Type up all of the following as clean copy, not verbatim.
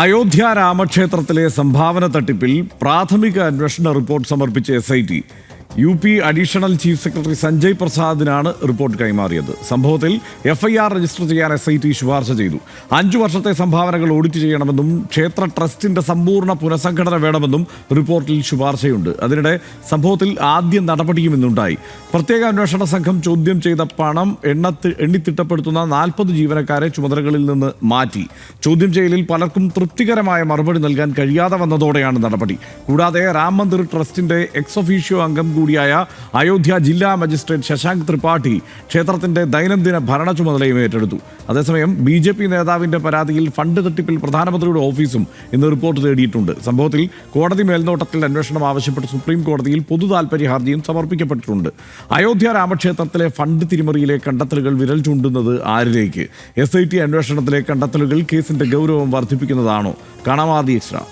അയോധ്യ രാമക്ഷേത്രത്തിലെ സംഭാവന തട്ടിപ്പിൽ പ്രാഥമിക അന്വേഷണ റിപ്പോർട്ട് സമർപ്പിച്ച SIT UP additional chief secretary Sanjay പ്രസാദിനാണ് റിപ്പോർട്ട് കൈമാറിയത്. സംഭവത്തിൽ FIR രജിസ്റ്റർ ചെയ്യാൻ SIT ശുപാർശ ചെയ്തു. 5 വർഷത്തെ സംഭാവനകൾ ഓഡിറ്റ് ചെയ്യണമെന്നും ക്ഷേത്ര ട്രസ്റ്റിന്റെ സമ്പൂർണ്ണ പുനഃസംഘടന വേണമെന്നും റിപ്പോർട്ടിൽ ശുപാർശയുണ്ട്. അതിനിടെ സംഭവത്തിൽ ആദ്യ നടപടിയും ഇന്നുണ്ടായി. പ്രത്യേക അന്വേഷണ സംഘം ചോദ്യം ചെയ്ത പണം എണ്ണിത്തിട്ടപ്പെടുത്തുന്ന 40 ജീവനക്കാരെ ചുമതലകളിൽ നിന്ന് മാറ്റി. ചോദ്യം ചെയ്യലിൽ പലർക്കും തൃപ്തികരമായ മറുപടി നൽകാൻ കഴിയാതെ വന്നതോടെയാണ് നടപടി. കൂടാതെ രാം മന്ദിർ ട്രസ്റ്റിന്റെ എക്സ് ഒഫീഷ്യോ അംഗം കൂടിയായ അയോധ്യ ജില്ലാ മജിസ്ട്രേറ്റ് ശശാങ്ക് ത്രിപാഠി ക്ഷേത്രത്തിന്റെ ദൈനംദിന ഭരണ ചുമതലയും ഏറ്റെടുത്തു. അതേസമയം BJP നേതാവിന്റെ പരാതിയിൽ ഫണ്ട് തട്ടിപ്പിൽ പ്രധാനമന്ത്രിയുടെ ഓഫീസും ഇന്ന് റിപ്പോർട്ട് തേടിയിട്ടുണ്ട്. സംഭവത്തിൽ കോടതി മേൽനോട്ടത്തിൽ അന്വേഷണം ആവശ്യപ്പെട്ട് സുപ്രീം കോടതിയിൽ പൊതു താൽപര്യ ഹർജിയും സമർപ്പിക്കപ്പെട്ടിട്ടുണ്ട്. അയോധ്യ രാമക്ഷേത്രത്തിലെ ഫണ്ട് തിരിമറിയിലെ കണ്ടെത്തലുകൾ വിരൽ ചൂണ്ടുന്നത് ആരിലേക്ക്? SIT അന്വേഷണത്തിലെ കണ്ടെത്തലുകൾ കേസിന്റെ ഗൗരവം വർദ്ധിപ്പിക്കുന്നതാണോ? കാണാമാതി എക്സ്ട്രാ.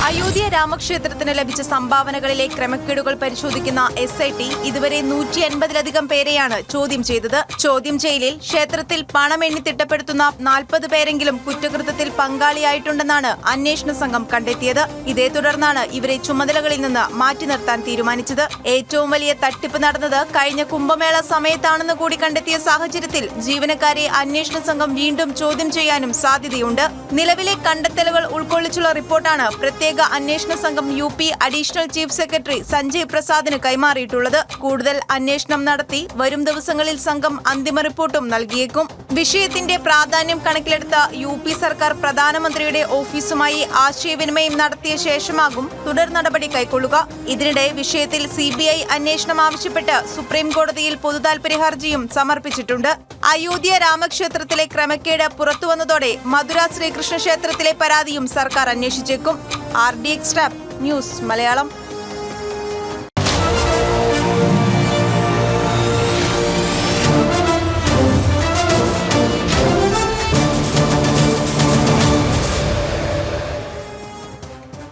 അയോധ്യ രാമക്ഷേത്രത്തിന് ലഭിച്ച സംഭാവനകളിലെ ക്രമക്കേടുകൾ പരിശോധിക്കുന്ന SIT ഇതുവരെ 180-ലധികം പേരെയാണ് ചോദ്യം ചെയ്തത്. ചോദ്യം ചെയ്യലിൽ ക്ഷേത്രത്തിൽ പണം എണ്ണിത്തിട്ടപ്പെടുത്തുന്ന 40 പേരെങ്കിലും കുറ്റകൃത്യത്തിൽ പങ്കാളിയായിട്ടുണ്ടെന്നാണ് അന്വേഷണ സംഘം കണ്ടെത്തിയത്. ഇതേ തുടർന്നാണ് ഇവരെ ചുമതലകളിൽ നിന്ന് മാറ്റി നിർത്താൻ തീരുമാനിച്ചത്. ഏറ്റവും വലിയ തട്ടിപ്പ് നടന്നത് കഴിഞ്ഞ കുംഭമേള സമയത്താണെന്ന് കൂടി കണ്ടെത്തിയ സാഹചര്യത്തിൽ ജീവനക്കാരെ അന്വേഷണ സംഘം വീണ്ടും ചോദ്യം ചെയ്യാനും സാധ്യതയുണ്ട്. നിലവിലെ കണ്ടെത്തലുകൾ ഉൾക്കൊള്ളിച്ചുള്ള റിപ്പോർട്ടാണ് പ്രത്യേക അന്വേഷണ സംഘം UP അഡീഷണൽ ചീഫ് സെക്രട്ടറി സഞ്ജയ് പ്രസാദിന് കൈമാറിയിട്ടുള്ളത്. കൂടുതൽ അന്വേഷണം നടത്തി വരും ദിവസങ്ങളിൽ സംഘം അന്തിമ റിപ്പോർട്ടും നൽകിയേക്കും. വിഷയത്തിന്റെ പ്രാധാന്യം കണക്കിലെടുത്ത UP സർക്കാർ പ്രധാനമന്ത്രിയുടെ ഓഫീസുമായി ആശയവിനിമയം നടത്തിയ ശേഷമാകും തുടർ നടപടി കൈക്കൊള്ളുക. ഇതിനിടെ വിഷയത്തിൽ CBI അന്വേഷണം ആവശ്യപ്പെട്ട് സുപ്രീം കോടതിയിൽ പൊതുതാൽപര്യ ഹർജിയും സമർപ്പിച്ചിട്ടുണ്ട്. അയോധ്യ രാമക്ഷേത്രത്തിലെ ക്രമക്കേട് പുറത്തുവന്നതോടെ മധുര ശ്രീകൃഷ്ണ ക്ഷേത്രത്തിലെ പരാതിയും സർക്കാർ അന്വേഷിച്ചേക്കും. RD Extra news Malayalam.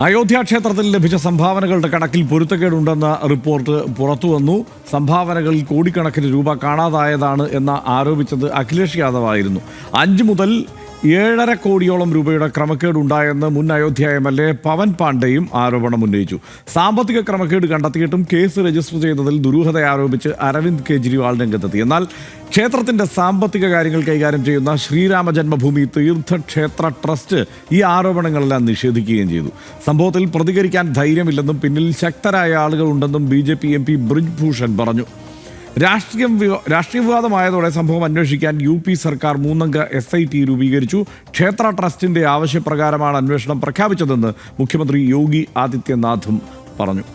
Ayodhya ക്ഷേത്രത്തിൽ ലഭിച്ച സംഭാവനകളുടെ കണക്കിൽ പൊരുത്തക്കേടുണ്ടെന്ന റിപ്പോർട്ട് പുറത്തുവന്നു. സംഭാവനകളിൽ കോടിക്കണക്കിന് രൂപ കാണാതായതാണ് എന്ന് ആരോപിച്ചത് അഖിലേഷ് യാദവ് ആയിരുന്നു. 5 മുതൽ 7.5 കോടിയോളം രൂപയുടെ ക്രമക്കേടുണ്ടായെന്ന് മുൻ അയോധ്യ MLA പവൻ പാണ്ഡെയും ആരോപണം ഉന്നയിച്ചു. സാമ്പത്തിക ക്രമക്കേട് കണ്ടെത്തിയിട്ടും കേസ് രജിസ്റ്റർ ചെയ്തതിൽ ദുരൂഹത ആരോപിച്ച് അരവിന്ദ് കെജ്രിവാൾ രംഗത്തെത്തി. എന്നാൽ ക്ഷേത്രത്തിന്റെ സാമ്പത്തിക കാര്യങ്ങൾ കൈകാര്യം ചെയ്യുന്ന ശ്രീരാമ ജന്മഭൂമി തീർത്ഥക്ഷേത്ര ട്രസ്റ്റ് ഈ ആരോപണങ്ങളെല്ലാം നിഷേധിക്കുകയും ചെയ്തു. സംഭവത്തിൽ പ്രതികരിക്കാൻ ധൈര്യമില്ലെന്നും പിന്നിൽ ശക്തരായ ആളുകളുണ്ടെന്നും BJP MP ബ്രിജ് ഭൂഷൺ പറഞ്ഞു. രാഷ്ട്രീയ വിവാദമായതോടെ സംഭവം അന്വേഷിക്കാൻ UP സർക്കാർ 3-അംഗ SIT രൂപീകരിച്ചു. ക്ഷേത്ര ട്രസ്റ്റിന്റെ ആവശ്യപ്രകാരമാണ് അന്വേഷണം പ്രഖ്യാപിച്ചതെന്ന് മുഖ്യമന്ത്രി യോഗി ആദിത്യനാഥും പറഞ്ഞു.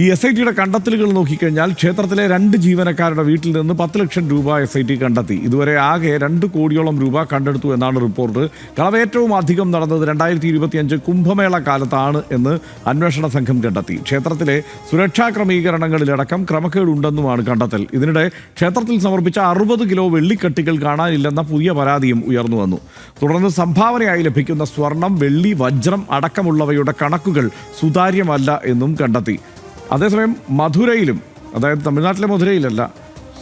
ഈ SITയുടെ കണ്ടെത്തലുകൾ നോക്കിക്കഴിഞ്ഞാൽ ക്ഷേത്രത്തിലെ 2 ജീവനക്കാരുടെ വീട്ടിൽ നിന്ന് 10 ലക്ഷം രൂപ SIT കണ്ടെത്തി. ഇതുവരെ ആകെ 2 കോടിയോളം രൂപ കണ്ടെടുത്തു എന്നാണ് റിപ്പോർട്ട്. കളവ് ഏറ്റവും അധികം നടന്നത് 2025 കുംഭമേള കാലത്താണ് എന്ന് അന്വേഷണ സംഘം കണ്ടെത്തി. ക്ഷേത്രത്തിലെ സുരക്ഷാ ക്രമീകരണങ്ങളിലടക്കം ക്രമക്കേടുണ്ടെന്നുമാണ് കണ്ടെത്തൽ. ഇതിനിടെ ക്ഷേത്രത്തിൽ സമർപ്പിച്ച 60 കിലോ വെള്ളിക്കട്ടികൾ കാണാനില്ലെന്ന പുതിയ പരാതിയും ഉയർന്നു വന്നു. തുടർന്ന് സംഭാവനയായി ലഭിക്കുന്ന സ്വർണം, വെള്ളി, വജ്രം അടക്കമുള്ളവയുടെ കണക്കുകൾ സുതാര്യമല്ല എന്നും കണ്ടെത്തി. അതേസമയം മധുരയിലും, അതായത് തമിഴ്നാട്ടിലെ മധുരയിലല്ല,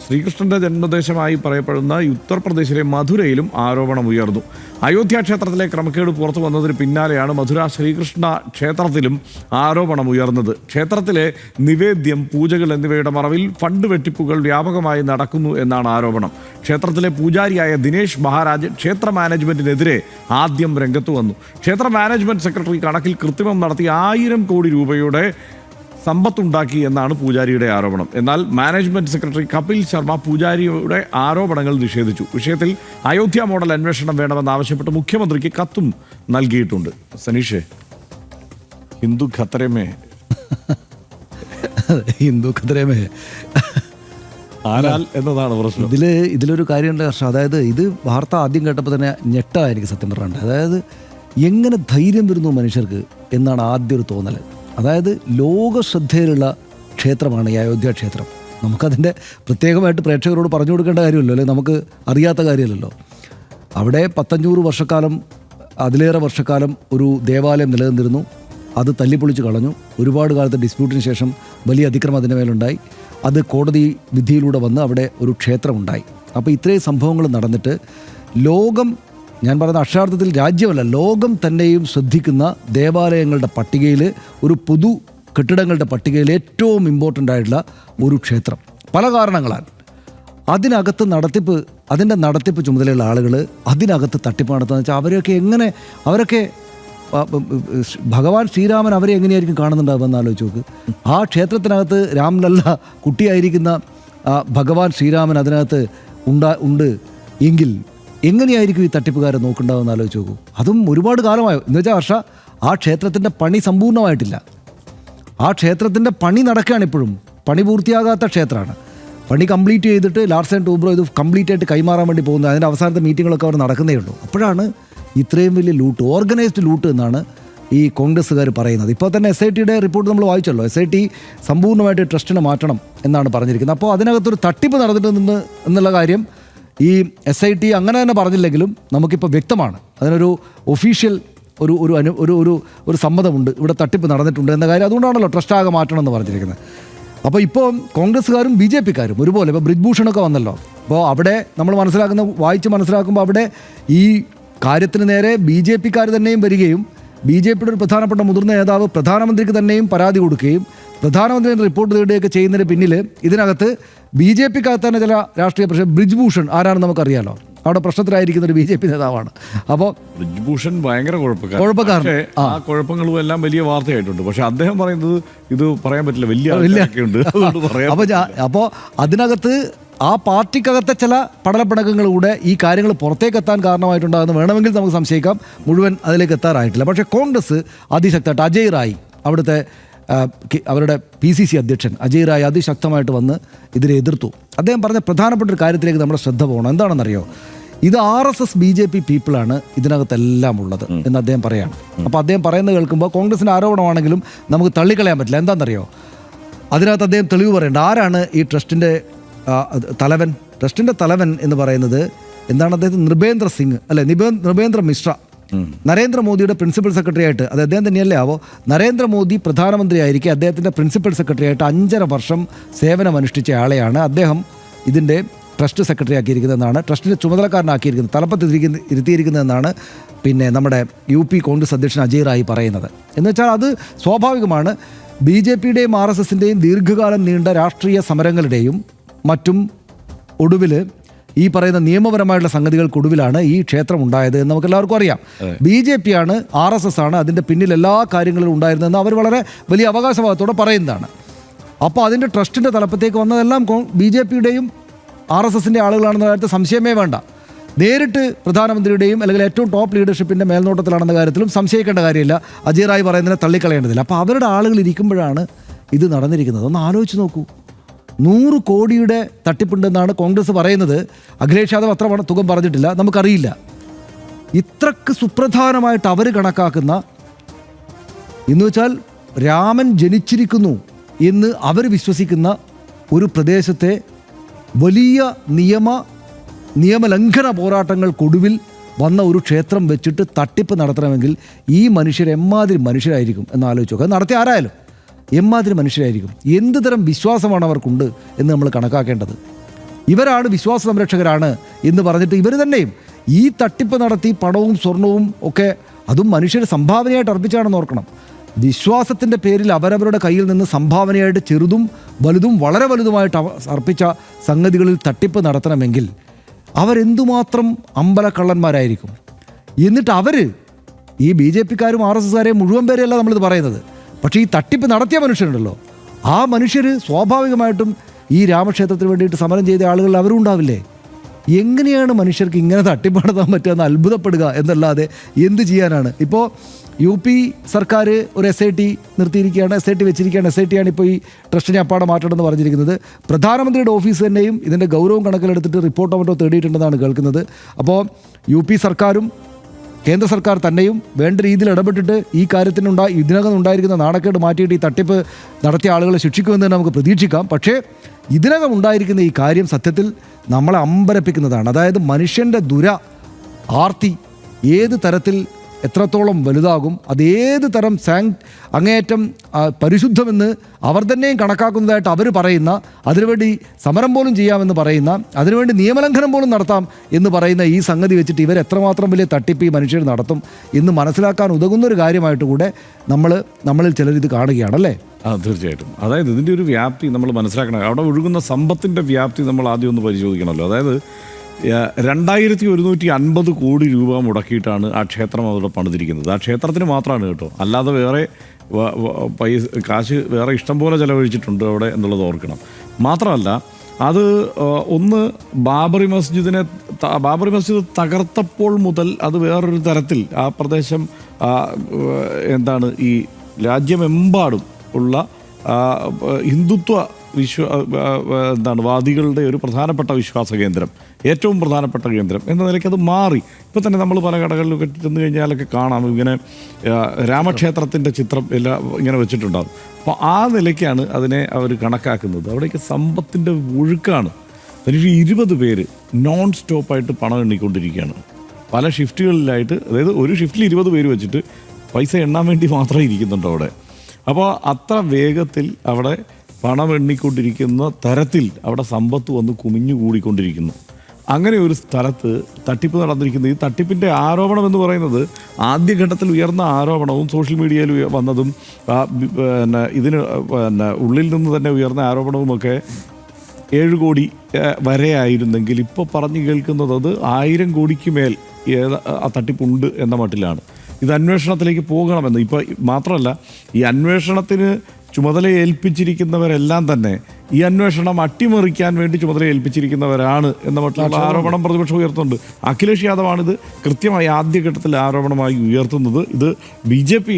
ശ്രീകൃഷ്ണന്റെ ജന്മദേശമായി പറയപ്പെടുന്ന ഉത്തർപ്രദേശിലെ മധുരയിലും ആരോപണം ഉയർന്നു. അയോധ്യ ക്ഷേത്രത്തിലെ ക്രമക്കേട് പുറത്തു വന്നതിന് പിന്നാലെയാണ് മധുര ശ്രീകൃഷ്ണ ക്ഷേത്രത്തിലും ആരോപണം ഉയർന്നത്. ക്ഷേത്രത്തിലെ നിവേദ്യം, പൂജകൾ എന്നിവയുടെ മറവിൽ ഫണ്ട് വെട്ടിപ്പുകൾ വ്യാപകമായി നടക്കുന്നു എന്നാണ് ആരോപണം. ക്ഷേത്രത്തിലെ പൂജാരിയായ ദിനേശ് മഹാരാജ് ക്ഷേത്ര മാനേജ്മെന്റിനെതിരെ ആദ്യം രംഗത്തു വന്നു. ക്ഷേത്ര മാനേജ്മെന്റ് സെക്രട്ടറി കണക്കിൽ കൃത്രിമം നടത്തി 1000 കോടി രൂപയുടെ സമ്പത്തുണ്ടാക്കി എന്നാണ് പൂജാരിയുടെ ആരോപണം. എന്നാൽ മാനേജ്മെന്റ് സെക്രട്ടറി കപിൽ ശർമ്മ പൂജാരിയുടെ ആരോപണങ്ങൾ നിഷേധിച്ചു. വിഷയത്തിൽ അയോധ്യ മോഡൽ അന്വേഷണം വേണമെന്നാവശ്യപ്പെട്ട് മുഖ്യമന്ത്രിക്ക് കത്തും നൽകിയിട്ടുണ്ട്. സനീഷേ, ഹിന്ദു ഖത്തരമേ ആരാൽ എന്നതാണ് പ്രശ്നം. ഇതിലൊരു കാര്യമുണ്ട് ഹർഷ. അതായത് ഇത് വാർത്ത ആദ്യം കേട്ടപ്പോൾ തന്നെ ഞെട്ടായിരിക്കും സത്യം പറഞ്ഞിട്ട്. അതായത് എങ്ങനെ ധൈര്യം വരുന്നു മനുഷ്യർക്ക് എന്നാണ് ആദ്യം ഒരു തോന്നൽ. അതായത് ലോക ശ്രദ്ധയിലുള്ള ക്ഷേത്രമാണ് ഈ അയോധ്യ ക്ഷേത്രം. നമുക്കതിൻ്റെ പ്രത്യേകമായിട്ട് പ്രേക്ഷകരോട് പറഞ്ഞു കൊടുക്കേണ്ട കാര്യമല്ലോ, അല്ലെങ്കിൽ നമുക്ക് അറിയാത്ത കാര്യമല്ലല്ലോ. അവിടെ 500 വർഷക്കാലം, അതിലേറെ വർഷക്കാലം ഒരു ദേവാലയം നിലനിന്നിരുന്നു. അത് തല്ലിപ്പൊളിച്ച് കളഞ്ഞു. ഒരുപാട് കാലത്തെ ഡിസ്പ്യൂട്ടിന് ശേഷം വലിയ അതിക്രമം അതിൻ്റെ മേലുണ്ടായി. അത് കോടതി വിധിയിലൂടെ വന്ന് അവിടെ ഒരു ക്ഷേത്രമുണ്ടായി. അപ്പോൾ ഇത്രയും സംഭവങ്ങൾ നടന്നിട്ട് ലോകം ഞാൻ പറയുന്ന അക്ഷരാർത്ഥത്തിൽ രാജ്യമല്ല, ലോകം തന്നെയും ശ്രദ്ധിക്കുന്ന ദേവാലയങ്ങളുടെ പട്ടികയിൽ, ഒരു പൊതു കെട്ടിടങ്ങളുടെ പട്ടികയിൽ ഏറ്റവും ഇമ്പോർട്ടൻ്റ് ആയിട്ടുള്ള ഒരു ക്ഷേത്രം. പല കാരണങ്ങളാൽ അതിനകത്ത് അതിൻ്റെ നടത്തിപ്പ് ചുമതലയുള്ള ആളുകൾ അതിനകത്ത് തട്ടിപ്പ് നടത്തുന്നത് വെച്ചാൽ അവരൊക്കെ ഭഗവാൻ ശ്രീരാമൻ അവരെ എങ്ങനെയായിരിക്കും കാണുന്നുണ്ടാവുമെന്ന് ആലോചിച്ച് നോക്ക്. ആ ക്ഷേത്രത്തിനകത്ത് രാംലല്ല കുട്ടിയായിരിക്കുന്ന ഭഗവാൻ ശ്രീരാമൻ അതിനകത്ത് ഉണ്ട് എങ്കിൽ എങ്ങനെയായിരിക്കും ഈ തട്ടിപ്പുകാരെ നോക്കുന്നുണ്ടാവുമെന്ന് ആലോചിച്ച് നോക്കൂ. അതും ഒരുപാട് കാലമായോ എന്ന് വെച്ചാൽ വർഷ ആ ക്ഷേത്രത്തിൻ്റെ പണി സമ്പൂർണ്ണമായിട്ടില്ല. ആ ക്ഷേത്രത്തിൻ്റെ പണി നടക്കുകയാണ് ഇപ്പോഴും. പണി പൂർത്തിയാകാത്ത ക്ഷേത്രമാണ്. പണി കംപ്ലീറ്റ് ചെയ്തിട്ട് ലാർസൻ ആൻഡ് ടൂബ്രോ ഇത് കംപ്ലീറ്റ് ആയിട്ട് കൈമാറാൻ വേണ്ടി പോകുന്നത്. അതിൻ്റെ അവസാനത്തെ മീറ്റിങ്ങുകളൊക്കെ അവർ നടക്കുന്നേ ഉള്ളൂ. അപ്പോഴാണ് ഇത്രയും വലിയ ലൂട്ട്, ഓർഗനൈസ്ഡ് ലൂട്ട് എന്നാണ് ഈ കോൺഗ്രസ്സുകാർ പറയുന്നത്. ഇപ്പോൾ തന്നെ SITയുടെ റിപ്പോർട്ട് നമ്മൾ വായിച്ചല്ലോ. SIT സമ്പൂർണ്ണമായിട്ട് ട്രസ്റ്റിനെ മാറ്റണം എന്നാണ് പറഞ്ഞിരിക്കുന്നത്. അപ്പോൾ അതിനകത്തൊരു തട്ടിപ്പ് നടന്നിട്ടുണ്ട് എന്നുള്ള കാര്യം ഈ SIT അങ്ങനെ തന്നെ പറഞ്ഞില്ലെങ്കിലും നമുക്കിപ്പോൾ വ്യക്തമാണ്. അതിനൊരു ഒഫീഷ്യൽ ഒരു സമ്മതമുണ്ട്, ഇവിടെ തട്ടിപ്പ് നടന്നിട്ടുണ്ട് എന്ന കാര്യം. അതുകൊണ്ടാണല്ലോ ട്രസ്റ്റ് ആകെ മാറ്റണം എന്ന് പറഞ്ഞിരിക്കുന്നത്. അപ്പോൾ ഇപ്പോൾ കോൺഗ്രസ്സുകാരും BJPക്കാരും ഒരുപോലെ, ഇപ്പോൾ ബ്രിജ്ഭൂഷണൊക്കെ വന്നല്ലോ. അപ്പോൾ അവിടെ നമ്മൾ വായിച്ച് മനസ്സിലാക്കുമ്പോൾ അവിടെ ഈ കാര്യത്തിന് നേരെ BJPക്കാർ തന്നെയും വരികയും BJPയുടെ ഒരു പ്രധാനപ്പെട്ട മുതിർന്ന നേതാവ് പ്രധാനമന്ത്രിക്ക് തന്നെയും പരാതി കൊടുക്കുകയും പ്രധാനമന്ത്രി റിപ്പോർട്ട് തേടുകയൊക്കെ ചെയ്യുന്നതിന് പിന്നിൽ ഇതിനകത്ത് BJPക്കകത്ത് തന്നെ ചില രാഷ്ട്രീയ പ്രശ്നം. ബ്രിജ്ഭൂഷൺ ആരാണെന്ന് നമുക്കറിയാലോ, അവിടെ പ്രശ്നത്തിലായിരിക്കുന്ന ഒരു BJP നേതാവാണ്. അപ്പോൾ ബ്രിജ്ഭൂഷൺ ഭയങ്കര കുഴപ്പക്കാരൻ. ആ കുഴപ്പങ്ങളും എല്ലാം വലിയ വാർത്തയായിട്ടുണ്ട്. പക്ഷെ അദ്ദേഹം പറയുന്നത് ഇത് പറയാൻ പറ്റില്ല, വലിയ അപ്പോൾ അതിനകത്ത് ആ പാർട്ടിക്കകത്തെ ചില പടലപ്പിണക്കങ്ങളിലൂടെ ഈ കാര്യങ്ങൾ പുറത്തേക്ക് എത്താൻ കാരണമായിട്ടുണ്ടാകുന്ന വേണമെങ്കിൽ നമുക്ക് സംശയിക്കാം. മുഴുവൻ അതിലേക്ക് എത്താറായിട്ടില്ല. പക്ഷേ കോൺഗ്രസ് അതിശക്തമായിട്ട് അജയ് റായ്, അവിടുത്തെ അവരുടെ PCC അധ്യക്ഷൻ അജയ് റായ് അതിശക്തമായിട്ട് വന്ന് ഇതിനെ എതിർത്തു. അദ്ദേഹം പറഞ്ഞ പ്രധാനപ്പെട്ട ഒരു കാര്യത്തിലേക്ക് നമ്മുടെ ശ്രദ്ധ പോകണം. എന്താണെന്നറിയോ, ഇത് RSS BJP പീപ്പിളാണ് ഇതിനകത്തെല്ലാം ഉള്ളത് എന്ന് അദ്ദേഹം പറയാണ്. അപ്പോൾ അദ്ദേഹം പറയുന്നത് കേൾക്കുമ്പോൾ കോൺഗ്രസിൻ്റെ ആരോപണമാണെങ്കിലും നമുക്ക് തള്ളിക്കളയാൻ പറ്റില്ല. എന്താണെന്നറിയോ, അതിനകത്ത് അദ്ദേഹം തെളിവ് പറയേണ്ട ആരാണ് ഈ ട്രസ്റ്റിൻ്റെ തലവൻ. ട്രസ്റ്റിൻ്റെ തലവൻ എന്ന് പറയുന്നത് എന്താണ്? അദ്ദേഹം നൃപേന്ദ്ര സിംഗ് അല്ലെ, നൃപേന്ദ്ര മിശ്ര, നരേന്ദ്രമോദിയുടെ പ്രിൻസിപ്പൽ സെക്രട്ടറി ആയിട്ട്, അത് അദ്ദേഹം തന്നെയല്ലേ ആവോ, നരേന്ദ്രമോദി പ്രധാനമന്ത്രിയായിരിക്കെ അദ്ദേഹത്തിൻ്റെ പ്രിൻസിപ്പൽ സെക്രട്ടറി ആയിട്ട് 5.5 വർഷം സേവനമനുഷ്ഠിച്ച ആളെയാണ് അദ്ദേഹം ഇതിൻ്റെ ട്രസ്റ്റ് സെക്രട്ടറി ആക്കിയിരിക്കുന്നതെന്നാണ്, ട്രസ്റ്റിൻ്റെ ചുമതലക്കാരനാക്കിയിരിക്കുന്നത്, തലപ്പത്ത് ഇരുത്തിയിരിക്കുന്നതെന്നാണ് പിന്നെ നമ്മുടെ UP കോൺഗ്രസ് അധ്യക്ഷൻ അജയ് റായ് പറയുന്നത്. എന്ന് വെച്ചാൽ അത് സ്വാഭാവികമാണ്. BJPയുടെയും RSSൻ്റെയും ദീർഘകാലം നീണ്ട രാഷ്ട്രീയ സമരങ്ങളുടെയും മറ്റും ഒടുവിൽ ഈ പറയുന്ന നിയമപരമായിട്ടുള്ള സംഗതികൾക്കൊടുവിലാണ് ഈ ക്ഷേത്രം ഉണ്ടായത് എന്ന് നമുക്ക് എല്ലാവർക്കും അറിയാം. BJPയാണ്, RSS ആണ് അതിൻ്റെ പിന്നിൽ എല്ലാ കാര്യങ്ങളിലും ഉണ്ടായിരുന്നതെന്ന് അവർ വളരെ വലിയ അവകാശവാദത്തോടെ പറയുന്നതാണ്. അപ്പോൾ അതിൻ്റെ ട്രസ്റ്റിൻ്റെ തലപ്പത്തേക്ക് വന്നതെല്ലാം BJPയുടെയും RSSൻ്റെ ആളുകളാണെന്ന കാര്യത്തിൽ സംശയമേ വേണ്ട. നേരിട്ട് പ്രധാനമന്ത്രിയുടെയും അല്ലെങ്കിൽ ഏറ്റവും ടോപ്പ് ലീഡർഷിപ്പിൻ്റെ മേൽനോട്ടത്തിലാണെന്ന കാര്യത്തിലും സംശയിക്കേണ്ട കാര്യമില്ല. അജയ് റായ് പറയുന്നതിനെ തള്ളിക്കളയേണ്ടതില്ല. അപ്പോൾ അവരുടെ ആളുകൾ ഇരിക്കുമ്പോഴാണ് ഇത് നടന്നിരിക്കുന്നത്. ഒന്ന് ആലോചിച്ച് നോക്കൂ. 100 കോടിയുടെ തട്ടിപ്പുണ്ടെന്നാണ് കോൺഗ്രസ് പറയുന്നത്. അഖിലേഷ് യാദവ് അത്ര തുക പറഞ്ഞിട്ടില്ല, നമുക്കറിയില്ല. ഇത്രക്ക് സുപ്രധാനമായിട്ട് അവർ കണക്കാക്കുന്ന, എന്ന് വെച്ചാൽ രാമൻ ജനിച്ചിരിക്കുന്നു എന്ന് അവർ വിശ്വസിക്കുന്ന ഒരു പ്രദേശത്തെ വലിയ നിയമലംഘന പോരാട്ടങ്ങൾക്കൊടുവിൽ വന്ന ഒരു ക്ഷേത്രം വെച്ചിട്ട് തട്ടിപ്പ് നടത്തണമെങ്കിൽ ഈ മനുഷ്യർ എമ്മാതിരി മനുഷ്യരായിരിക്കും എന്ന് ആലോചിച്ച് നോക്കുക. നടത്തിയ ആരായാലും എമ്മാതിരി മനുഷ്യരായിരിക്കും. എന്ത് തരം വിശ്വാസമാണ് അവർക്കുണ്ട് എന്ന് നമ്മൾ കണക്കാക്കേണ്ടത്. ഇവരാണ് വിശ്വാസ സംരക്ഷകരാണ് എന്ന് പറഞ്ഞിട്ട് ഇവർ തന്നെയും ഈ തട്ടിപ്പ് നടത്തി പണവും സ്വർണവും ഒക്കെ, അതും മനുഷ്യർ സംഭാവനയായിട്ട് അർപ്പിച്ചാണെന്ന് ഓർക്കണം. വിശ്വാസത്തിൻ്റെ പേരിൽ അവരവരുടെ കയ്യിൽ നിന്ന് സംഭാവനയായിട്ട് ചെറുതും വലുതും വളരെ വലുതുമായിട്ട് അർപ്പിച്ച സംഗതികളിൽ തട്ടിപ്പ് നടത്തണമെങ്കിൽ അവരെന്തുമാത്രം അമ്പലക്കള്ളന്മാരായിരിക്കും. എന്നിട്ട് അവർ ഈ BJPക്കാരും RSSകാരെയും മുഴുവൻ പേരെയല്ല നമ്മളിത് പറയുന്നത്. പക്ഷേ ഈ തട്ടിപ്പ് നടത്തിയ മനുഷ്യരുണ്ടല്ലോ, ആ മനുഷ്യർ സ്വാഭാവികമായിട്ടും ഈ രാമക്ഷേത്രത്തിന് വേണ്ടിയിട്ട് സമരം ചെയ്ത ആളുകൾ അവരും ഉണ്ടാവില്ലേ? എങ്ങനെയാണ് മനുഷ്യർക്ക് ഇങ്ങനെ തട്ടിപ്പ് നടത്താൻ പറ്റുക അത്ഭുതപ്പെടുക എന്നല്ലാതെ എന്ത് ചെയ്യാനാണ്? ഇപ്പോൾ UP സർക്കാർ ഒരു SIT നിർത്തിയിരിക്കുകയാണ്, SIT വെച്ചിരിക്കുകയാണ്. SIT ആണ് ഇപ്പോൾ ഈ ട്രസ്റ്റിനെ അപ്പാടെ മാറ്റണമെന്ന് പറഞ്ഞിരിക്കുന്നത്. പ്രധാനമന്ത്രിയുടെ ഓഫീസ് തന്നെയും ഇതിൻ്റെ ഗൗരവം കണക്കിലെടുത്തിട്ട് റിപ്പോർട്ടോ മറ്റോ തേടിയിട്ടുണ്ടെന്നാണ് കേൾക്കുന്നത്. അപ്പോൾ UP സർക്കാരും കേന്ദ്ര സർക്കാർ തന്നെയും വേണ്ട രീതിയിൽ ഇടപെട്ടിട്ട് ഈ ഇതിനകം ഉണ്ടായിരിക്കുന്ന നാണക്കേട് മാറ്റിയിട്ട് ഈ തട്ടിപ്പ് നടത്തിയ ആളുകളെ ശിക്ഷിക്കുമെന്ന് തന്നെ നമുക്ക് പ്രതീക്ഷിക്കാം. പക്ഷേ ഇതിനകം ഉണ്ടായിരിക്കുന്ന ഈ കാര്യം സത്യത്തിൽ നമ്മളെ അമ്പരപ്പിക്കുന്നതാണ്. അതായത് മനുഷ്യൻ്റെ ആർത്തി ഏത് തരത്തിൽ എത്രത്തോളം വലുതാകും, അതേത് തരം അങ്ങേയറ്റം പരിശുദ്ധമെന്ന് അവർ തന്നെയും കണക്കാക്കുന്നതായിട്ട് അവർ പറയുന്ന, അതിനുവേണ്ടി സമരം പോലും ചെയ്യാമെന്ന് പറയുന്ന, അതിനുവേണ്ടി നിയമലംഘനം പോലും നടത്താം എന്ന് പറയുന്ന ഈ സംഗതി വെച്ചിട്ട് ഇവർ എത്രമാത്രം വലിയ തട്ടിപ്പ് ഈ മനുഷ്യർ നടത്തും എന്ന് മനസ്സിലാക്കാൻ ഉതകുന്നൊരു കാര്യമായിട്ട് കൂടെ നമ്മളിൽ ചിലരിത് കാണുകയാണല്ലേ? തീർച്ചയായിട്ടും. അതായത് ഇതിൻ്റെ ഒരു വ്യാപ്തി നമ്മൾ മനസ്സിലാക്കണം. അവിടെ ഒഴുകുന്ന സമ്പത്തിൻ്റെ വ്യാപ്തി നമ്മൾ ആദ്യം ഒന്ന് പരിശോധിക്കണമല്ലോ. അതായത് 2150 കോടി രൂപ മുടക്കിയിട്ടാണ് ആ ക്ഷേത്രം അവിടെ പണിതിരിക്കുന്നത്. ആ ക്ഷേത്രത്തിന് മാത്രമാണ് കേട്ടോ, അല്ലാതെ വേറെ കാശ് വേറെ ഇഷ്ടം പോലെ ചിലവഴിച്ചിട്ടുണ്ട് അവിടെ എന്നുള്ളത് ഓർക്കണം. മാത്രമല്ല അത് ഒന്ന് ബാബറി മസ്ജിദ് തകർത്തപ്പോൾ മുതൽ അത് വേറൊരു തരത്തിൽ ആ പ്രദേശം എന്താണ് ഈ രാജ്യമെമ്പാടും ഉള്ള ഹിന്ദുത്വ വാദികളുടെ ഒരു പ്രധാനപ്പെട്ട വിശ്വാസ കേന്ദ്രം, ഏറ്റവും പ്രധാനപ്പെട്ട കേന്ദ്രം എന്ന നിലയ്ക്ക് അത് മാറി. ഇപ്പോൾ തന്നെ നമ്മൾ പല കടകളിലൊക്കെ ചെന്ന് കഴിഞ്ഞാലൊക്കെ കാണാം ഇങ്ങനെ രാമക്ഷേത്രത്തിൻ്റെ ചിത്രം എല്ലാം ഇങ്ങനെ വെച്ചിട്ടുണ്ടാകും. അപ്പോൾ ആ നിലയ്ക്കാണ് അതിനെ അവർ കണക്കാക്കുന്നത്. അവിടേക്ക് സമ്പത്തിൻ്റെ ഒഴുക്കാണ്. അതിന് 20 പേര് നോൺ സ്റ്റോപ്പായിട്ട് പണം എണ്ണിക്കൊണ്ടിരിക്കുകയാണ് പല ഷിഫ്റ്റുകളിലായിട്ട്. അതായത് ഒരു ഷിഫ്റ്റിൽ 20 പേര് വെച്ചിട്ട് പൈസ എണ്ണാൻ വേണ്ടി മാത്രമേ ഇരിക്കുന്നുണ്ട് അവിടെ. അപ്പോൾ അത്ര വേഗത്തിൽ അവിടെ പണം എണ്ണിക്കൊണ്ടിരിക്കുന്ന തരത്തിൽ അവിടെ സമ്പത്ത് വന്ന് കുമിഞ്ഞു കൂടിക്കൊണ്ടിരിക്കുന്നു. അങ്ങനെ ഒരു സ്ഥലത്ത് തട്ടിപ്പ് നടന്നിരിക്കുന്നത്. ഈ തട്ടിപ്പിൻ്റെ ആരോപണം എന്ന് പറയുന്നത് ആദ്യഘട്ടത്തിൽ ഉയർന്ന ആരോപണവും സോഷ്യൽ മീഡിയയിൽ വന്നതും ഇതിന് ഉള്ളിൽ നിന്ന് തന്നെ ഉയർന്ന ആരോപണവുമൊക്കെ 7 കോടി വരെ ആയിരുന്നെങ്കിൽ ഇപ്പോൾ പറഞ്ഞു കേൾക്കുന്നത് അത് 1000 കോടിക്ക് മേൽ ആ തട്ടിപ്പുണ്ട് എന്ന മട്ടിലാണ്. ഇത് അന്വേഷണത്തിലേക്ക് പോകണമെന്ന്. ഇപ്പോൾ മാത്രമല്ല, ഈ അന്വേഷണത്തിന് ചുമതല ഏൽപ്പിച്ചിരിക്കുന്നവരെല്ലാം തന്നെ ഈ അന്വേഷണം അട്ടിമറിക്കാൻ വേണ്ടി ചുമതല ഏൽപ്പിച്ചിരിക്കുന്നവരാണ് എന്ന മറ്റുള്ള ആരോപണം പ്രതിപക്ഷം ഉയർത്തുന്നുണ്ട്. അഖിലേഷ് യാദവാണിത് കൃത്യമായി ആദ്യഘട്ടത്തിൽ ആരോപണമായി ഉയർത്തുന്നത്. ഇത് BJP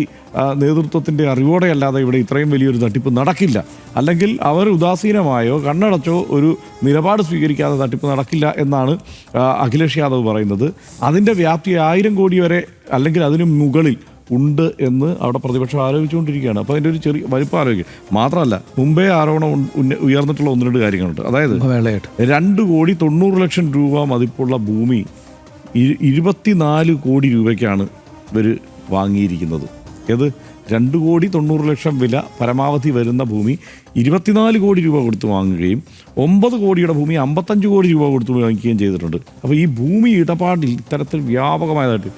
നേതൃത്വത്തിൻ്റെ അറിവോടെ അല്ലാതെ ഇവിടെ ഇത്രയും വലിയൊരു തട്ടിപ്പ് നടക്കില്ല, അല്ലെങ്കിൽ അവർ ഉദാസീനമായോ കണ്ണടച്ചോ ഒരു നിലപാട് സ്വീകരിക്കാതെ തട്ടിപ്പ് നടക്കില്ല എന്നാണ് അഖിലേഷ് യാദവ് പറയുന്നത്. അതിൻ്റെ വ്യാപ്തി 1000 കോടി വരെ അല്ലെങ്കിൽ അതിന് മുകളിൽ ഉണ്ട് എന്ന് അവിടെ പ്രതിപക്ഷം ആരോപിച്ചുകൊണ്ടിരിക്കുകയാണ്. അപ്പോൾ അതിൻ്റെ ഒരു ചെറിയ വലിപ്പം ആരോപിക്കുക മാത്രമല്ല, മുമ്പേ ആരോപണം ഉയർന്നിട്ടുള്ള 1-2 കാര്യങ്ങളുണ്ട്. അതായത് 2,90,00,000 രൂപ മതിപ്പുള്ള ഭൂമി 24 കോടി രൂപയ്ക്കാണ് ഇവർ വാങ്ങിയിരിക്കുന്നത്. ഏത് 2,90,00,000 വില പരമാവധി വരുന്ന ഭൂമി 24 കോടി രൂപ കൊടുത്ത് വാങ്ങുകയും 9 കോടിയുടെ ഭൂമി 55 കോടി രൂപ കൊടുത്ത് വാങ്ങിക്കുകയും ചെയ്തിട്ടുണ്ട്. അപ്പോൾ ഈ ഭൂമി ഇടപാടിൽ ഇത്തരത്തിൽ വ്യാപകമായതായിട്ട്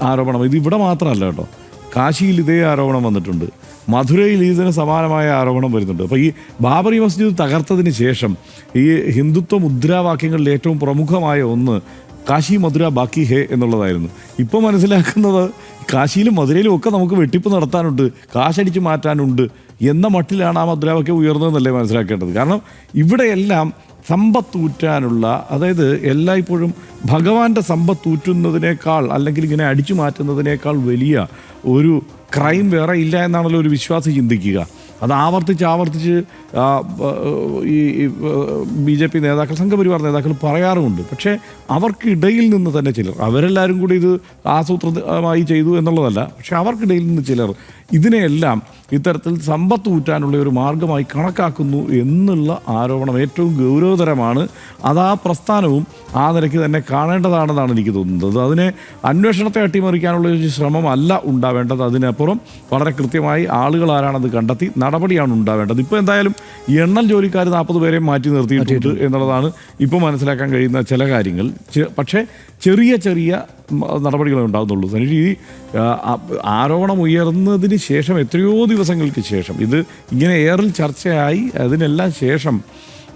ആരോപണം. ഇത് ഇവിടെ മാത്രമല്ല കേട്ടോ, കാശിയിൽ ഇതേ ആരോപണം വന്നിട്ടുണ്ട്, മധുരയിൽ ഇതിന് സമാനമായ ആരോപണം വരുന്നുണ്ട്. അപ്പോൾ ഈ ബാബറി മസ്ജിദ് തകർത്തതിന് ശേഷം ഈ ഹിന്ദുത്വ മുദ്രാവാക്യങ്ങളിൽ ഏറ്റവും പ്രമുഖമായ ഒന്ന് കാശി മധുര ബാക്കി ഹേ എന്നുള്ളതായിരുന്നു. ഇപ്പോൾ മനസ്സിലാക്കുന്നത് കാശിയിലും മധുരയിലും ഒക്കെ നമുക്ക് വെട്ടിപ്പ് നടത്താനുണ്ട്, കാശടിച്ച് മാറ്റാനുണ്ട് എന്ന മട്ടിലാണ് ആ മുദ്രാവാക്യം ഉയർന്നതെന്നല്ലേ മനസ്സിലാക്കേണ്ടത്. കാരണം ഇവിടെയെല്ലാം സമ്പത്തൂറ്റാനുള്ള, അതായത് എല്ലായ്പ്പോഴും ഭഗവാന്റെ സമ്പത്തൂറ്റുന്നതിനേക്കാൾ അല്ലെങ്കിൽ ഇങ്ങനെ അടിച്ചു മാറ്റുന്നതിനേക്കാൾ വലിയ ഒരു ക്രൈം വേറെ ഇല്ല എന്നാണല്ലോ ഒരു വിശ്വാസി ചിന്തിക്കുക. അത് ആവർത്തിച്ച് ഈ BJP നേതാക്കൾ, സംഘപരിവാർ നേതാക്കൾ പറയാറുമുണ്ട്. പക്ഷേ അവർക്കിടയിൽ നിന്ന് തന്നെ ചിലർ, അവരെല്ലാവരും കൂടി ഇത് ആസൂത്രിതമായി ചെയ്തു എന്നുള്ളതല്ല, പക്ഷെ അവർക്കിടയിൽ നിന്ന് ചിലർ ഇതിനെയെല്ലാം ഇത്തരത്തിൽ സമ്പത്ത് ഊറ്റാനുള്ള ഒരു മാർഗമായി കണക്കാക്കുന്നു എന്നുള്ള ആരോപണം ഏറ്റവും ഗൗരവതരമാണ്. അത് ആ പ്രസ്ഥാനവും ആ നിലയ്ക്ക് തന്നെ കാണേണ്ടതാണെന്നാണ് എനിക്ക് തോന്നുന്നത്. അതിനെ അന്വേഷണത്തെ അട്ടിമറിക്കാനുള്ള ഒരു ശ്രമമല്ല ഉണ്ടാവേണ്ടത്. അതിനപ്പുറം വളരെ കൃത്യമായി ആളുകൾ ആരാണത് കണ്ടെത്തി നടപടിയാണ് ഉണ്ടാവേണ്ടത്. ഇപ്പോൾ എന്തായാലും എണ്ണൽ ജോലിക്കാർ 40 പേരെ മാറ്റി നിർത്തിയിട്ടുണ്ട് എന്നുള്ളതാണ് ഇപ്പോൾ മനസ്സിലാക്കാൻ കഴിയുന്ന ചില കാര്യങ്ങൾ. പക്ഷേ ചെറിയ നടപടികളെ ഉണ്ടാകുന്നുള്ളൂ. ഈ ആരോപണം ഉയർന്നതിന് ശേഷം എത്രയോ ദിവസങ്ങൾക്ക് ശേഷം ഇത് ഇങ്ങനെ ഏറിൽ ചർച്ചയായി അതിനെല്ലാം ശേഷം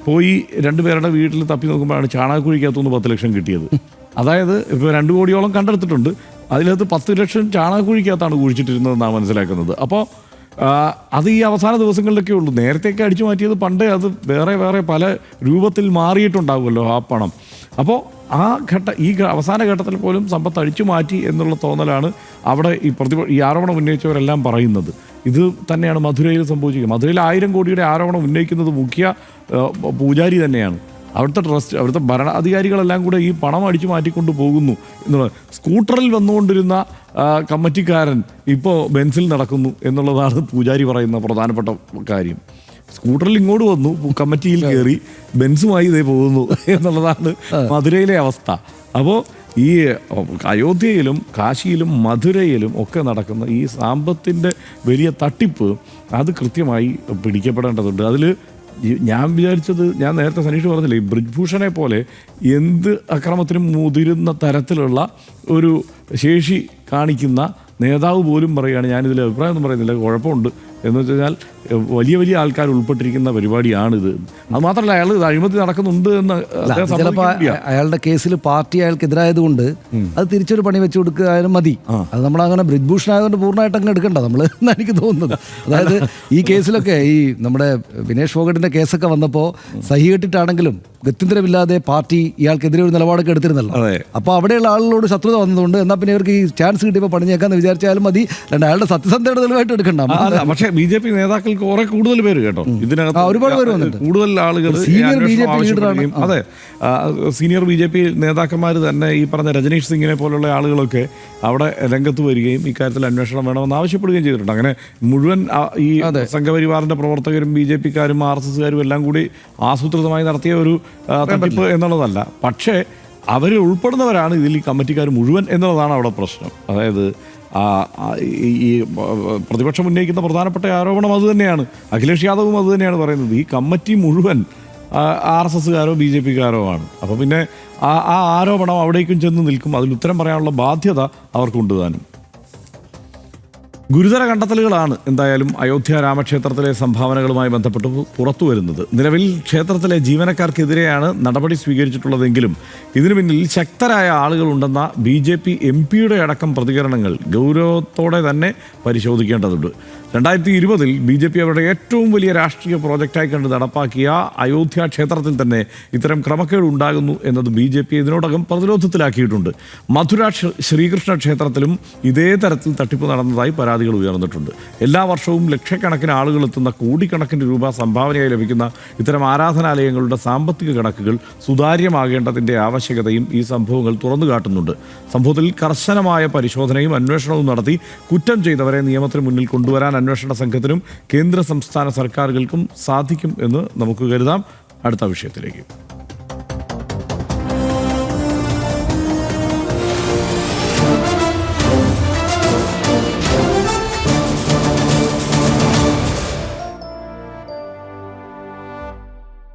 പോയി 2 പേരുടെ വീട്ടിൽ തപ്പി നോക്കുമ്പോഴാണ് ചാണകക്കുഴിക്കകത്തുനിന്ന് 10 ലക്ഷം കിട്ടിയത്. അതായത് ഇപ്പോൾ 2 കോടിയോളം കണ്ടെടുത്തിട്ടുണ്ട്, അതിനകത്ത് 10 ലക്ഷം ചാണകക്കുഴിക്കകത്താണ് കുഴിച്ചിട്ടിരുന്നതെന്നാണ് മനസ്സിലാക്കുന്നത്. അപ്പോൾ അത് ഈ അവസാന ദിവസങ്ങളിലൊക്കെ ഉള്ളൂ. നേരത്തെയൊക്കെ അടിച്ചു മാറ്റിയത് പണ്ടേ അത് വേറെ പല രൂപത്തിൽ മാറിയിട്ടുണ്ടാകുമല്ലോ ആ പണം. അപ്പോൾ ഈ അവസാന ഘട്ടത്തിൽ പോലും സമ്പത്ത് അടിച്ചു മാറ്റി എന്നുള്ള തോന്നലാണ് അവിടെ ഈ ആരോപണം ഉന്നയിച്ചവരെല്ലാം പറയുന്നത്. ഇത് തന്നെയാണ് മധുരയിൽ സംഭവിച്ചിരിക്കുന്നത്. മധുരയിൽ 1000 കോടിയുടെ ആരോപണം ഉന്നയിക്കുന്നത് മുഖ്യ പൂജാരി തന്നെയാണ്. അവിടുത്തെ ഭരണാധികാരികളെല്ലാം കൂടെ ഈ പണം അടിച്ചു മാറ്റിക്കൊണ്ട് പോകുന്നു എന്നുള്ളത്. സ്കൂട്ടറിൽ വന്നുകൊണ്ടിരുന്ന കമ്മിറ്റിക്കാരൻ ഇപ്പോൾ ബെൻസിൽ നടക്കുന്നു എന്നുള്ളതാണ് പൂജാരി പറയുന്ന പ്രധാനപ്പെട്ട കാര്യം. സ്കൂട്ടറിൽ ഇങ്ങോട്ട് വന്നു, കമ്മിറ്റിയിൽ കയറി ബെൻസുമായി ഇതേ പോകുന്നു എന്നുള്ളതാണ് മധുരയിലെ അവസ്ഥ. അപ്പോൾ ഈ അയോധ്യയിലും കാശിയിലും മധുരയിലും ഒക്കെ നടക്കുന്ന ഈ സാമ്പത്തിൻ്റെ വലിയ തട്ടിപ്പ് അത് കൃത്യമായി പിടിക്കപ്പെടേണ്ടതുണ്ട്. അതിൽ ഞാൻ വിചാരിച്ചത്, ഞാൻ നേരത്തെ സനീഷ് പറഞ്ഞില്ലേ, ഈ ബ്രിജ്ഭൂഷണെ പോലെ എന്ത് അക്രമത്തിനും മുതിരുന്ന തരത്തിലുള്ള ഒരു ശേഷി കാണിക്കുന്ന നേതാവ് പോലും പറയുകയാണ് ഞാനിതിൽ അഭിപ്രായമൊന്നും പറയുന്നില്ല, കുഴപ്പമുണ്ട് എന്ന് വെച്ച് കഴിഞ്ഞാൽ വലിയ വലിയ ആൾക്കാർ ഉൾപ്പെട്ടിരിക്കുന്ന പരിപാടിയാണിത്. അത് മാത്രമല്ല, അയാൾ ഇത് അഴിമതി നടക്കുന്നുണ്ട് എന്ന് ചിലപ്പോൾ അയാളുടെ കേസിൽ പാർട്ടി അയാൾക്കെതിരായതുകൊണ്ട് അത് തിരിച്ചൊരു പണി വെച്ച് കൊടുക്കാനും മതി. അത് നമ്മളങ്ങനെ ബ്രിജ്ഭൂഷൺ ആയതുകൊണ്ട് പൂർണ്ണമായിട്ട് അങ്ങ് എടുക്കണ്ട നമ്മൾ എന്നാണ് എനിക്ക് തോന്നുന്നത്. അതായത് ഈ കേസിലൊക്കെ ഈ നമ്മുടെ വിനേഷ് ഫോഗട്ടിന്റെ കേസൊക്കെ വന്നപ്പോൾ സഹി കെട്ടിട്ടാണെങ്കിലും ഗത്യന്തരമില്ലാതെ പാർട്ടി ഇയാൾക്കെതിരെ ഒരു നിലപാടൊക്കെ എടുത്തിരുന്നല്ലോ. അപ്പോൾ അവിടെയുള്ള ആളുകളോട് ശത്രുത വന്നതുകൊണ്ട് എന്നാൽ പിന്നെ ഇവർക്ക് ഈ ചാൻസ് കിട്ടിയപ്പോൾ പണിഞ്ഞേക്കാന്ന് വിചാരിച്ചാലും മതി, അല്ലാണ്ട് അയാളുടെ സത്യസന്ധയുടെ തെളിവായിട്ട് എടുക്കണ്ട. പക്ഷേ BJP നേതാക്കൾക്ക് കുറെ കൂടുതൽ പേര് കേട്ടോ ഇതിനകത്ത്, ഒരുപാട് പേര് വന്നിട്ടുണ്ട്. കൂടുതൽ ആളുകൾ അതെ, സീനിയർ BJP നേതാക്കന്മാർ തന്നെ ഈ പറഞ്ഞ രജനീഷ് സിംഗിനെ പോലുള്ള ആളുകളൊക്കെ അവിടെ രംഗത്ത് വരികയും ഇക്കാര്യത്തിൽ അന്വേഷണം വേണമെന്ന് ആവശ്യപ്പെടുകയും ചെയ്തിട്ടുണ്ട്. അങ്ങനെ മുഴുവൻ ഈ സംഘപരിവാറിന്റെ പ്രവർത്തകരും BJPക്കാരും RSSകാരും എല്ലാം കൂടി ആസൂത്രിതമായി നടത്തിയ ഒരു തട്ടിപ്പ് എന്നുള്ളതല്ല. പക്ഷേ അവരിൽ ഉൾപ്പെടുന്നവരാണ് ഇതിൽ ഈ കമ്മിറ്റിക്കാർ മുഴുവൻ എന്നുള്ളതാണ് അവിടെ പ്രശ്നം. അതായത് ഈ പ്രതിപക്ഷം ഉന്നയിക്കുന്ന പ്രധാനപ്പെട്ട ആരോപണം അതുതന്നെയാണ്. അഖിലേഷ് യാദവും അതുതന്നെയാണ് പറയുന്നത്, ഈ കമ്മിറ്റി മുഴുവൻ RSSകാരോ BJPക്കാരോ ആണ്. അപ്പോൾ പിന്നെ ആ ആരോപണം അവിടേക്കും ചെന്ന് നിൽക്കും. അതിൽ ഉത്തരം പറയാനുള്ള ബാധ്യത അവർക്കുണ്ട് താനും. ഗുരുതര കണ്ടെത്തലുകളാണ് എന്തായാലും അയോധ്യ രാമക്ഷേത്രത്തിലെ സംഭാവനകളുമായി ബന്ധപ്പെട്ട് പുറത്തു വരുന്നത്. നിലവിൽ ക്ഷേത്രത്തിലെ ജീവനക്കാർക്കെതിരെയാണ് നടപടി സ്വീകരിച്ചിട്ടുള്ളതെങ്കിലും ഇതിനു പിന്നിൽ ശക്തരായ ആളുകളുണ്ടെന്ന BJP MP-യുടെ അടക്കം പ്രതികരണങ്ങൾ ഗൗരവത്തോടെ തന്നെ പരിശോധിക്കേണ്ടതുണ്ട്. 2020 BJP അവരുടെ ഏറ്റവും വലിയ രാഷ്ട്രീയ പ്രോജക്റ്റായി കണ്ട് നടപ്പാക്കിയ അയോധ്യ ക്ഷേത്രത്തിൽ തന്നെ ഇത്തരം ക്രമക്കേട് ഉണ്ടാകുന്നു എന്നത് BJP ഇതിനോടകം പ്രതിരോധത്തിലാക്കിയിട്ടുണ്ട്. മധുര ശ്രീകൃഷ്ണ ക്ഷേത്രത്തിലും ഇതേ തരത്തിൽ തട്ടിപ്പ് നടന്നതായി പരാതികൾ ഉയർന്നിട്ടുണ്ട്. എല്ലാ വർഷവും ലക്ഷക്കണക്കിന് ആളുകൾ എത്തുന്ന കോടിക്കണക്കിന് രൂപ സംഭാവനയായി ലഭിക്കുന്ന ഇത്തരം ആരാധനാലയങ്ങളുടെ സാമ്പത്തിക കണക്കുകൾ സുതാര്യമാകേണ്ടതിൻ്റെ ആവശ്യകതയും ഈ സംഭവങ്ങൾ തുറന്നു കാട്ടുന്നുണ്ട്. സംഭവത്തിൽ കർശനമായ പരിശോധനയും അന്വേഷണവും നടത്തി കുറ്റം ചെയ്തവരെ നിയമത്തിന് മുന്നിൽ കൊണ്ടുവരാൻ അന്വേഷണ സംഘത്തിനും കേന്ദ്ര സംസ്ഥാന സർക്കാരുകൾക്കും സാധിക്കും എന്ന് നമുക്ക് കരുതാം. അടുത്ത വിഷയത്തിലേക്ക്.